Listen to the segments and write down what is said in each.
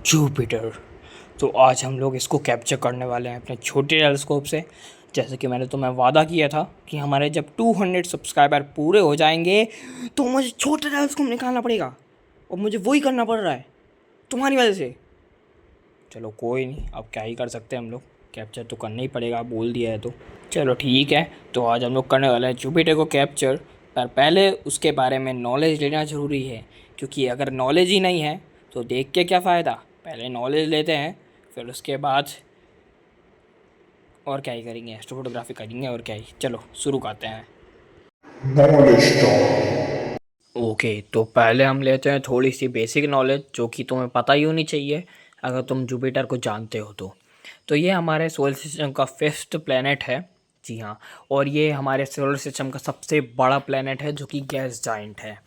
Jupiter. तो आज हम लोग इसको कैप्चर करने वाले हैं अपने छोटे टेलीस्कोप से। जैसे कि मैंने तुम्हें वादा किया था कि हमारे जब 200 सब्सक्राइबर पूरे हो जाएंगे तो मुझे छोटे टेलीस्कोप निकालना पड़ेगा, और मुझे वही करना पड़ रहा है तुम्हारी वजह से। चलो कोई नहीं, अब क्या ही कर सकते हैं हम लोग, कैप्चर तो करना ही पड़ेगा, बोल दिया है तो। चलो ठीक है, तो आज हम लोग करने वाले हैं जुपिटर को कैप्चर। पर पहले उसके बारे में नॉलेज लेना ज़रूरी है, क्योंकि अगर नॉलेज ही नहीं है तो देख के क्या फ़ायदा। पहले नॉलेज लेते हैं, फिर उसके बाद और क्या ही करेंगे, एस्ट्रो फोटोग्राफी करेंगे और क्या ही। चलो शुरू करते हैं। ओके, तो पहले हम लेते हैं थोड़ी सी बेसिक नॉलेज जो कि तुम्हें पता ही होनी चाहिए अगर तुम जुपिटर को जानते हो तो ये हमारे सोलर सिस्टम का 5th प्लैनेट है। जी हाँ, और ये हमारे सोलर सिस्टम का सबसे बड़ा प्लैनेट है जो कि गैस जाइंट है।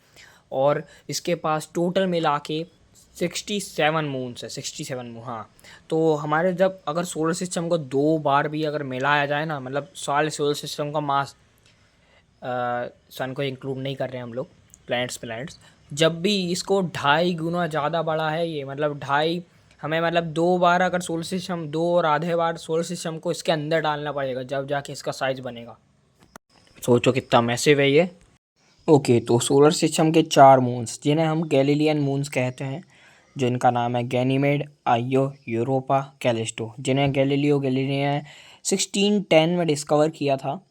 और इसके पास टोटल मिला के 67 मून्स है, 67 मून। हाँ, तो हमारे जब अगर सोलर सिस्टम को 2 बार भी अगर मिलाया जाए ना, मतलब सारे सोलर सिस्टम का मास, सन को इंक्लूड नहीं कर रहे हैं हम लोग, प्लैनेट्स, जब भी इसको 2.5 गुना ज़्यादा बड़ा है ये, मतलब 2.5, हमें मतलब 2 बार अगर सोलर सिस्टम, 2 और आधे बार सोलर सिस्टम को इसके अंदर डालना पड़ेगा जब जाके इसका साइज़ बनेगा। सोचो कितना मैसिव है ये। ओके, तो सोलर सिस्टम के 4 मून्स जिन्हें हम गैलीलियन मून्स कहते हैं, जिनका नाम है गैनीमेड, आइयो, यूरोपा, कैलिस्टो, जिन्हें गैलीलियो गैलीलियो ने 1610 में डिस्कवर किया था।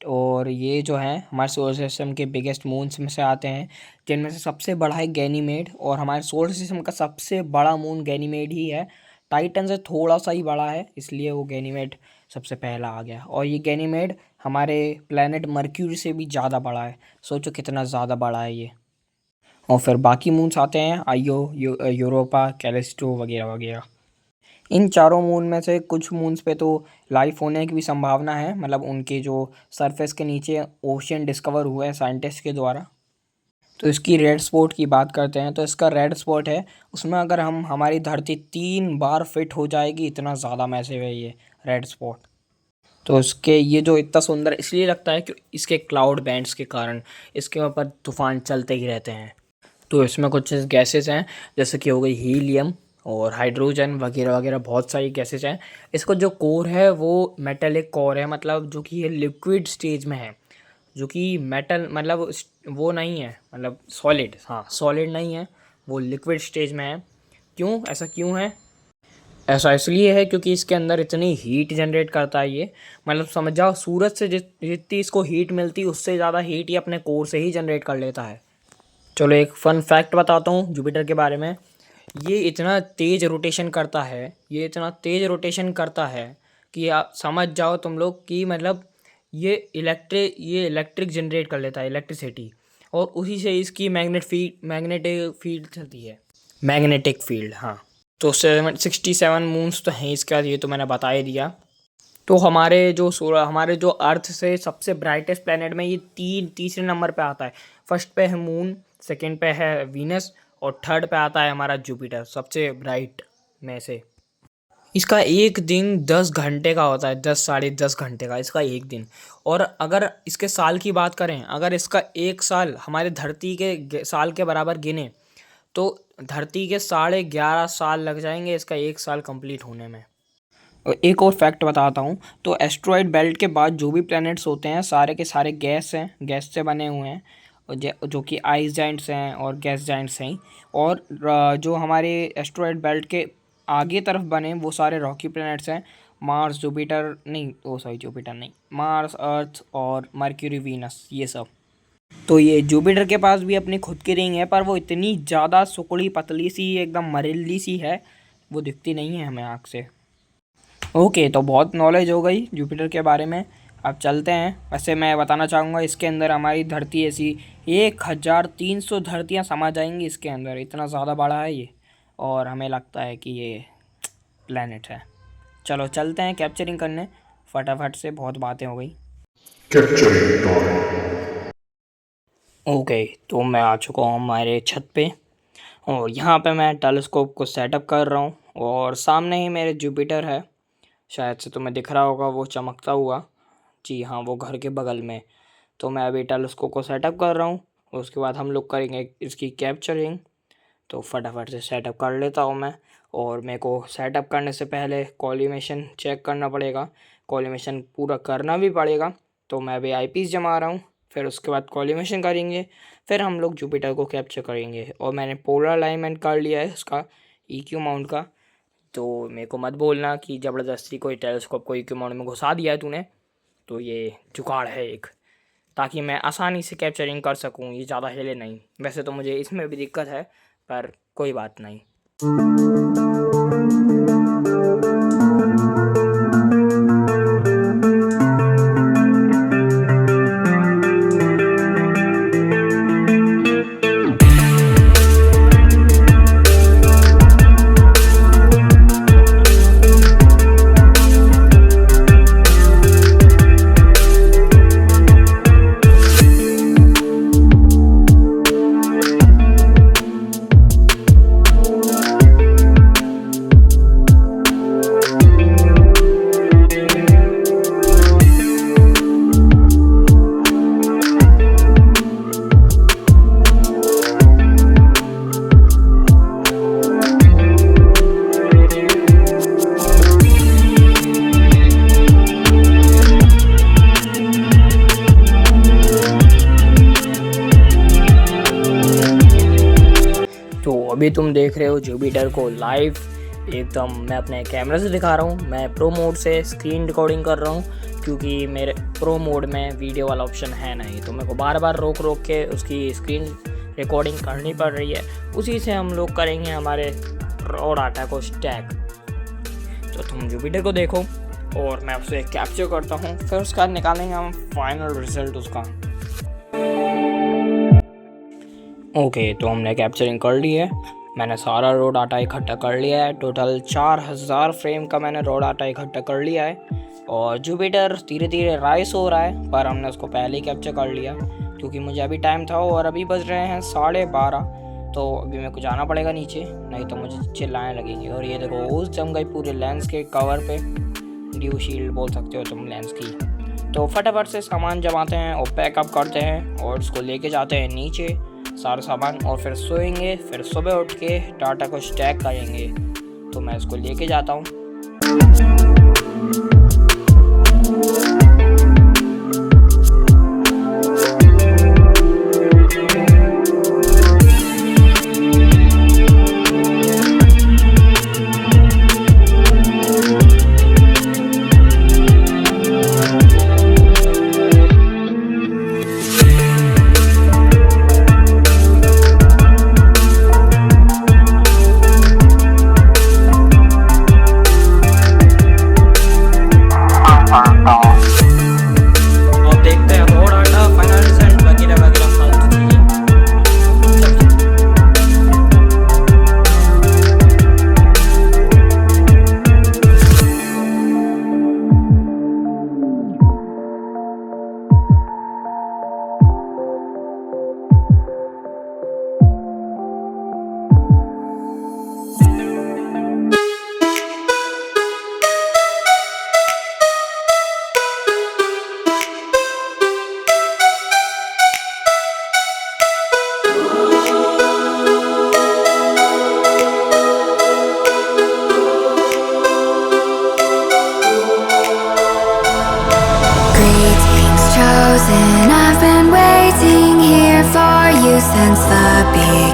और ये जो है हमारे सोलर सिस्टम के बिगेस्ट मून्स में से आते हैं, जिनमें से सबसे बड़ा है गैनीमेड, और हमारे सोलर सिस्टम का सबसे बड़ा मून गैनीमेड ही है। टाइटन से थोड़ा सा ही बड़ा है, इसलिए वो गैनीमेड सबसे पहला आ गया। और ये गैनीमेड हमारे प्लैनेट मर्क्यूरी से भी ज़्यादा बड़ा है। सोचो कितना ज़्यादा बड़ा है ये। और फिर बाकी मून्स आते हैं, आइयो, यूरोपा, कैलिस्टो वगैरह वगैरह। इन चारों मून में से कुछ मून्स पे तो लाइफ होने की भी संभावना है, मतलब उनके जो सरफेस के नीचे ओशियन डिस्कवर हुआ है साइंटिस्ट के द्वारा। तो इसकी रेड स्पॉट की बात करते हैं, तो इसका रेड स्पॉट है, उसमें अगर हम हमारी धरती 3 बार फिट हो जाएगी, इतना ज़्यादा मैसिव है ये रेड स्पॉट। तो इसके ये जो इतना सुंदर इसलिए लगता है कि इसके क्लाउड बैंड्स के कारण इसके ऊपर तूफान चलते ही रहते हैं। तो इसमें कुछ गैसेस हैं, जैसे कि हो गई हीलियम और हाइड्रोजन वगैरह वगैरह, बहुत सारी गैसेस हैं। इसका जो कोर है वो मेटेलिक कोर है, मतलब जो कि ये लिक्विड स्टेज में है, जो कि मेटल मतलब वो नहीं है, मतलब सॉलिड, हाँ सॉलिड नहीं है, वो लिक्विड स्टेज में है। क्यों ऐसा क्यों है? ऐसा इसलिए है क्योंकि इसके अंदर इतनी हीट जनरेट करता है ये, मतलब समझ जाओ सूरज से जितनी इसको हीट मिलती है उससे ज़्यादा हीट ये अपने कोर से ही जनरेट कर लेता है। चलो एक फ़न फैक्ट बताता हूँ जुपिटर के बारे में। ये इतना तेज़ रोटेशन करता है, ये इतना तेज़ रोटेशन करता है कि आप समझ जाओ तुम लोग कि मतलब ये इलेक्ट्रिक जनरेट कर लेता है, इलेक्ट्रिसिटी, और उसी से इसकी मैग्नेटिक फील्ड चलती है, मैग्नेटिक फील्ड। हाँ, तो 67 मून्स तो हैं इसके बाद, ये तो मैंने बता ही दिया। तो हमारे जो अर्थ से सबसे ब्राइटेस्ट प्लेनेट में ये तीसरे नंबर पे आता है। फर्स्ट पे है मून, सेकंड पे है वीनस, और थर्ड पे आता है हमारा जुपिटर, सबसे ब्राइट में से। इसका एक दिन 10 घंटे का होता है, 10 साढ़े 10 घंटे का इसका एक दिन। और अगर इसके साल की बात करें, अगर इसका एक साल हमारे धरती के साल के बराबर गिने तो धरती के 11.5 साल लग जाएंगे इसका एक साल कंप्लीट होने में। और एक और फैक्ट बताता हूँ, तो एस्ट्रॉयड बेल्ट के बाद जो भी प्लैनेट्स होते हैं सारे के सारे गैस हैं, गैस से बने हुए हैं, और जो कि आइस जाइंट्स हैं और गैस जाइंट्स हैं। और जो हमारे एस्ट्रॉयड बेल्ट के आगे तरफ बने वो सारे रॉकी प्लैनेट्स हैं, मार्स, जुपिटर नहीं, ओ सॉरी जुपिटर नहीं, मार्स, अर्थ और मर्क्यूरी, वीनस, ये सब। तो ये जुपिटर के पास भी अपनी खुद की रिंग है, पर वो इतनी ज़्यादा सुकड़ी पतली सी एकदम मरीली सी है, वो दिखती नहीं है हमें आँख से। ओके, तो बहुत नॉलेज हो गई जुपिटर के बारे में। अब चलते हैं। वैसे मैं बताना चाहूँगा इसके अंदर हमारी धरती ऐसी 1300 धरतियाँ समा जाएंगी इसके अंदर, इतना ज़्यादा बड़ा है ये, और हमें लगता है कि ये प्लेनेट है। चलो चलते हैं कैप्चरिंग करने, फटाफट से, बहुत बातें हो गई। ओके, तो मैं आ चुका हूँ हमारे छत पे, और यहाँ पे मैं टेलीस्कोप को सेटअप कर रहा हूँ, और सामने ही मेरे जुपिटर है, शायद से तुम्हें दिख रहा होगा वो चमकता हुआ। जी हाँ, वो घर के बगल में। तो मैं अभी टेलीस्कोप को सेटअप कर रहा हूँ, उसके बाद हम लोग करेंगे इसकी कैप्चरिंग। तो फटाफट से सेटअप कर लेता हूँ मैं। और मेरे को सेटअप करने से पहले कॉलिमेशन चेक करना पड़ेगा, कॉलिमेशन पूरा करना भी पड़ेगा। तो मैं अभी आईपीस जमा रहा हूँ, फिर उसके बाद कॉलिमेशन करेंगे, फिर हम लोग जुपिटर को कैप्चर करेंगे। और मैंने पोलर अलाइनमेंट कर लिया है उसका EQ माउंट का। तो मेरे को मत बोलना कि ज़बरदस्ती कोई टेलीस्कोप को EQ माउंट में घुसा दिया है तूने। तो ये जुगाड़ है एक, ताकि मैं आसानी से कैप्चरिंग कर सकूं, ये ज़्यादा हिले नहीं। वैसे तो मुझे इसमें भी दिक्कत है, पर कोई बात नहीं। तो अभी तुम देख रहे हो जुपिटर को लाइव एकदम मैं अपने कैमरे से दिखा रहा हूँ। मैं प्रो मोड से स्क्रीन रिकॉर्डिंग कर रहा हूँ, क्योंकि मेरे प्रो मोड में वीडियो वाला ऑप्शन है नहीं, तो मेरे को बार बार रोक रोक के उसकी स्क्रीन रिकॉर्डिंग करनी पड़ रही है। उसी से हम लोग करेंगे हमारे रॉ डाटा को स्टैक। तो तुम जुपिटर को देखो और मैं उसे कैप्चर करता हूँ, फिर उसका निकालेंगे हम फाइनल रिजल्ट उसका। ओके, तो हमने कैप्चरिंग कर ली है। मैंने सारा रॉ डाटा इकट्ठा कर लिया है। टोटल 4000 फ्रेम का मैंने रॉ डाटा इकट्ठा कर लिया है। और जुपिटर धीरे धीरे राइस हो रहा है, पर हमने उसको पहले ही कैप्चर कर लिया, क्योंकि मुझे अभी टाइम था और अभी बज रहे हैं 12:30। तो अभी मेरे को जाना पड़ेगा नीचे, नहीं तो मुझे चिल्लाने लगेंगे। और ये देखो ओस जम गई पूरे लेंस के कवर पे, ड्यू शील्ड बोल सकते हो तुम लेंस की। तो फटाफट से सामान जमाते हैं और पैकअप करते हैं और उसको लेके जाते हैं नीचे सारा सामान, और फिर सोएंगे। फिर सुबह उठ के डाटा को स्टैक करेंगे। तो मैं इसको लेके जाता हूँ। Chosen, I've been waiting here for you since the beginning.